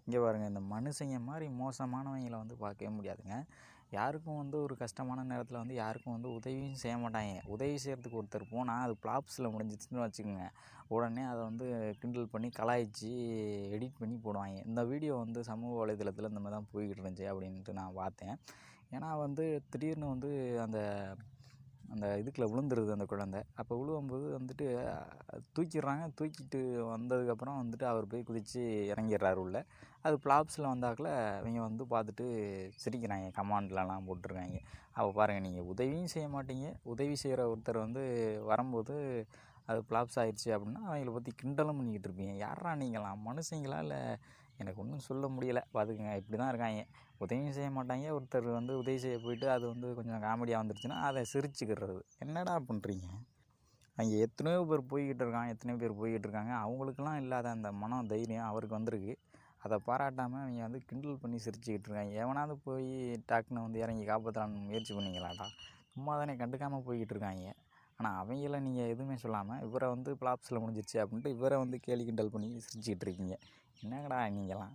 இங்கே பாருங்கள், இந்த மனுஷங்க மாதிரி மோசமானவங்கள வந்து பார்க்கவே முடியாதுங்க. யாருக்கும் வந்து ஒரு கஷ்டமான நேரத்தில் வந்து யாருக்கும் வந்து உதவியும் செய்ய மாட்டாங்க. உதவி செய்கிறதுக்கு ஒருத்தர் போனால் அது ப்ளாப்ஸில் முடிஞ்சிச்சுன்னு வச்சுக்கோங்க, உடனே அதை வந்து கிண்டல் பண்ணி கலாய்ச்சி எடிட் பண்ணி போடுவாங்க. இந்த வீடியோ வந்து சமூக வலைதளத்தில் இந்த மாதிரி தான் போய்கிட்டு இருந்துச்சு அப்படின்ட்டு நான் பார்த்தேன். ஏன்னா வந்து திடீர்னு வந்து அந்த அந்த இதுக்குள்ள விழுந்துருது அந்த குழந்தை. அப்போ விழுவும்போது வந்துட்டு தூக்கிடுறாங்க. தூக்கிட்டு வந்ததுக்கப்புறம் வந்துட்டு அவர் போய் குதித்து இறங்கிடுறாரு உள்ள. அது ப்ளாப்ஸில் வந்தாக்கில் இவங்க வந்து பார்த்துட்டு சிரிக்கிறாங்க, கமெண்ட்லலாம் போட்டிருக்காங்க. அப்போ பாருங்கள், நீங்கள் உதவியும் செய்ய மாட்டீங்க, உதவி செய்கிற ஒருத்தர் வந்து வரும்போது அது ப்ளாப்ஸ் ஆயிடுச்சு அப்படின்னா அவங்கள பற்றி கிண்டலும் பண்ணிக்கிட்டு இருப்பீங்க. யாரா நீங்களாம், மனுஷங்களா? இல்லை எனக்கு ஒன்றும் சொல்ல முடியலை பார்த்துக்குங்க. இப்படி தான் இருக்காங்க. உதவியும் செய்ய மாட்டாங்க, ஒருத்தர் வந்து உதவி செய்ய போயிட்டு அது வந்து கொஞ்சம் காமெடியாக வந்துருச்சுன்னா அதை சிரிச்சுக்கிறது. என்னடா பண்ணுறீங்க? அங்கே எத்தனையோ பேர் போய்கிட்டு இருக்காங்க, எத்தனையோ பேர் போய்கிட்டு இருக்காங்க. அவங்களுக்கெல்லாம் இல்லாத அந்த மனம் தைரியம் அவருக்கு வந்திருக்கு. அதை பாராட்டாமல் அவங்க வந்து கிண்டல் பண்ணி சிரிச்சுக்கிட்டு இருக்காங்க. எவனாவது போய் டக்குன்னு வந்து இறங்கி காப்பாற்றலான்னு முயற்சி பண்ணிங்களாடா? சும்மா தானே கண்டுக்காமல் போய்கிட்டு இருக்காங்க. ஆனால் அவங்கள நீங்கள் எதுவுமே சொல்லாமல் இவரை வந்து ப்ளாப்ஸில் முடிஞ்சிருச்சு அப்படின்ட்டு இவரை வந்து கேலி கிண்டல் பண்ணி சிரிச்சுக்கிட்டு இருக்கீங்க. என்னங்கடா நீங்களாம்?